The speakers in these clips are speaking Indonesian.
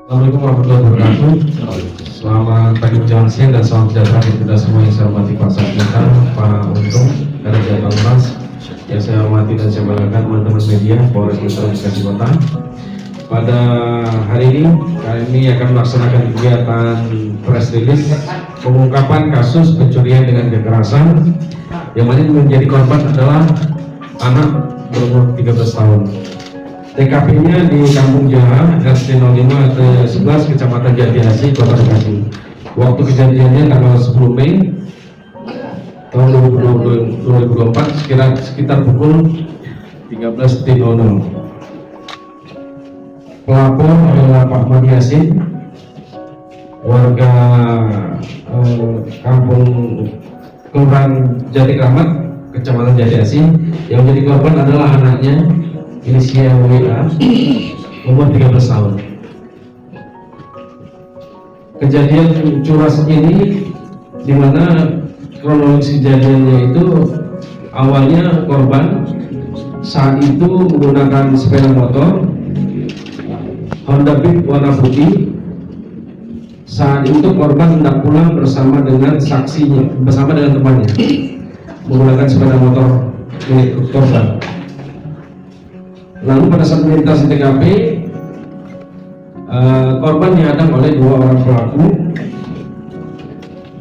Assalamualaikum warahmatullahi wabarakatuh. Selamat pagi, menjelang siang, dan salam sejahtera bagi kita semua yang saya hormati Pak Sarjana, Pak Untung, Kerja Banglas, yang saya hormati dan saya banggakan teman-teman media, Polres Metro Bekasi Kota. Pada hari ini, kami akan melaksanakan kegiatan press release pengungkapan kasus pencurian dengan kekerasan yang mana menjadi korban adalah anak berumur 13 tahun. TKP-nya di Kampung Jaha, RT 05 RT 11 Kecamatan Jatiasi, Kota Bekasi. Waktu kejadiannya tanggal 10 Mei tahun 2024 sekitar pukul 13.00. Pelapor adalah Pak Madi Yasin, warga Kampung Kelurahan Jati Kramat, Kecamatan Jatiasi. Yang menjadi korban adalah anaknya, inisial WA, umur 13 tahun. Kejadian curas ini di mana kronologi kejadiannya itu awalnya korban saat itu menggunakan sepeda motor Honda Beat warna putih. Saat itu korban hendak pulang bersama dengan saksinya, bersama dengan temannya, menggunakan sepeda motor milik korban. Lalu pada saat melintasi TKP, korban dihadang oleh dua orang pelaku,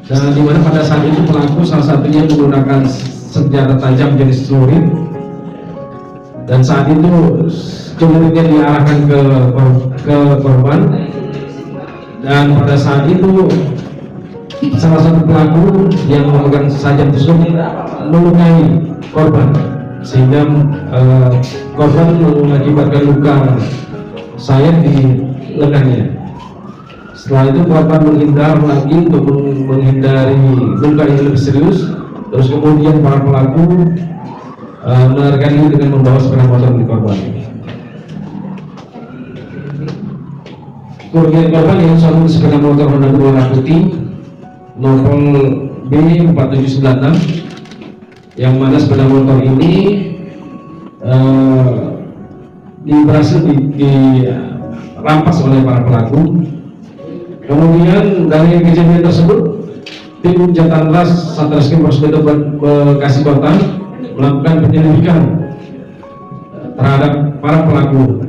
dan di mana pada saat itu pelaku salah satunya menggunakan senjata tajam jenis celurit, dan saat itu celuritnya diarahkan ke korban, dan pada saat itu salah satu pelaku yang memegang sajam tersebut melukai korban, sehingga korban mengakibatkan luka sayat di lengannya. Setelah itu korban menghindar lagi untuk menghindari luka yang lebih serius. Terus kemudian para pelaku melarikan diri dengan membawa sepeda motor milik korban. Kerugian korban yang satu sepeda motor Honda warna putih nomor B4796, yang mana sepeda motor ini berhasil dirampas oleh para pelaku. Kemudian dari kejadian tersebut, tim Jatanras Satreskrim Polres Metro Bekasi Kota melakukan penyelidikan terhadap para pelaku.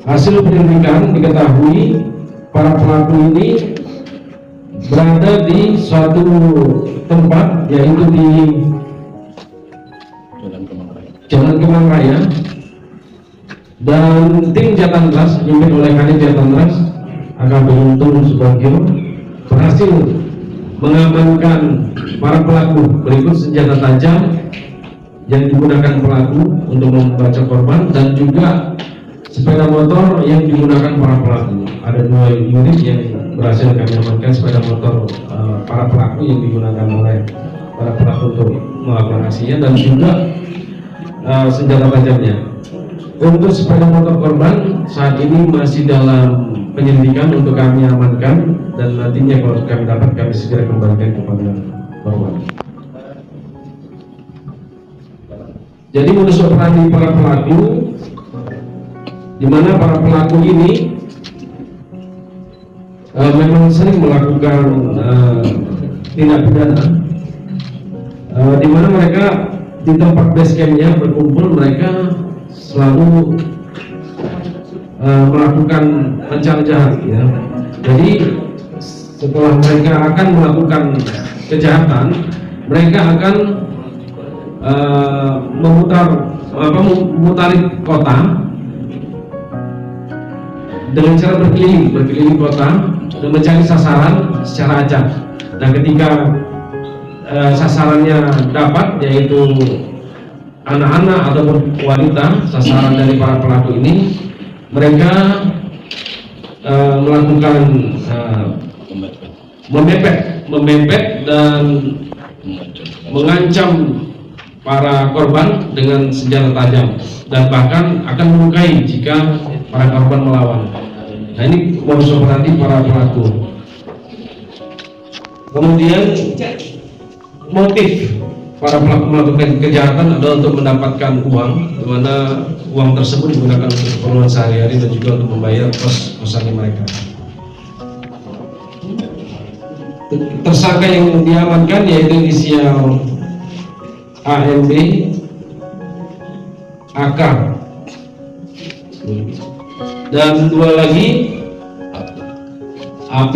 Hasil penyelidikan diketahui para pelaku ini berada di suatu tempat, yaitu di Jalan Kemang Raya, dan tim Jatanras dipimpin oleh Kadif Jatanras AKP Untung Subagio berhasil mengamankan para pelaku berikut senjata tajam yang digunakan pelaku untuk membacok korban, dan juga sepeda motor yang digunakan para pelaku. Ada 2 unit yang berhasil kami amankan, sepeda motor para pelaku yang digunakan oleh para pelaku untuk melakukan aksinya, dan juga senjata tajamnya. Untuk sepeda motor korban saat ini masih dalam penyelidikan untuk kami amankan, dan nantinya kalau kami dapat kami segera kembalikan kepada korban. Jadi modus operandi para pelaku, di mana para pelaku ini memang sering melakukan tindak pidana, di mana mereka di tempat base campnya berkumpul, mereka selalu melakukan rencana jahat, ya. Jadi setelah mereka akan melakukan kejahatan, mereka akan memutari kota dengan cara berkeliling kota dan mencari sasaran secara acak. Dan ketika sasarannya dapat, yaitu anak-anak ataupun wanita, sasaran dari para pelaku ini, mereka melakukan memepet dan mengancam para korban dengan senjata tajam, dan bahkan akan melukai jika para korban melawan. Nah, ini modus operandi para pelaku. Kemudian motif para pelaku melakukan kejahatan adalah untuk mendapatkan uang, di mana uang tersebut digunakan untuk keperluan sehari-hari dan juga untuk membayar kos-kosannya mereka. Tersangka yang diamankan yaitu inisial AMB, AK, dan dua lagi AP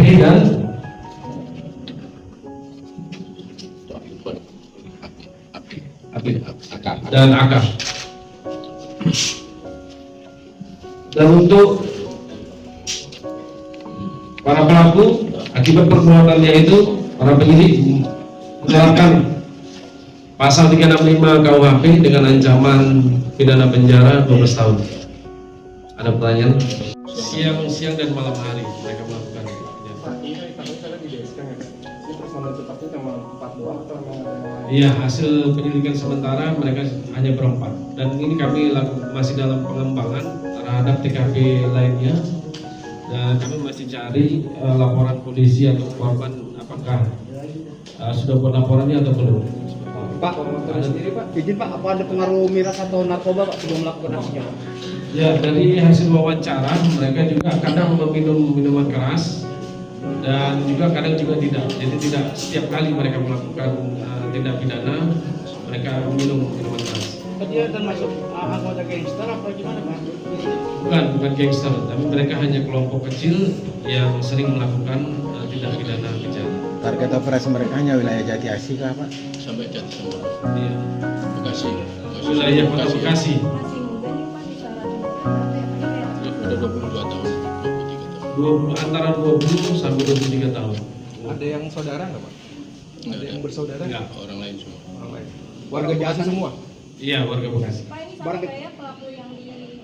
dan AK. Dan untuk para pelaku akibat perbuatannya itu, para penyidik menerapkan pasal 365 KUHP dengan ancaman pidana penjara 12 tahun. Ada pertanyaan? Siang dan malam hari mereka melakukan. Iya, hasil penyelidikan sementara mereka hanya berempat, dan ini kami masih dalam pengembangan terhadap TKP lainnya, dan kami masih cari laporan polisi atau korban apakah sudah buat laporannya atau belum. Pak, sendiri Pak, izin Pak, apa ada pengaruh miras atau narkoba Pak sebelum melakukan aksinya Pak? Ya, dari hasil wawancara mereka juga kadang meminum minuman keras dan juga kadang juga tidak. Jadi tidak setiap kali mereka melakukan tindak pidana mereka minum minuman keras. Dia termasuk anggota gangster apa gimana Pak? Bukan gangster, tapi mereka hanya kelompok kecil yang sering melakukan tindak pidana kejahatan. Target operasi mereka hanya wilayah Jati Asih kah Pak? Sampai Jati Asih. Iya. Bekasi. Wilayah Kota Bekasi. Udah 22 tahun, 23 tahun. Antara 20 sampai 23 tahun. Ada yang saudara nggak Pak? Nggak Ada yang bersaudara? Enggak. Orang lain semua. Orang lain. Warga Jati semua? Iya, warga Bekasi. Pak, ini sama kayak pelaku yang di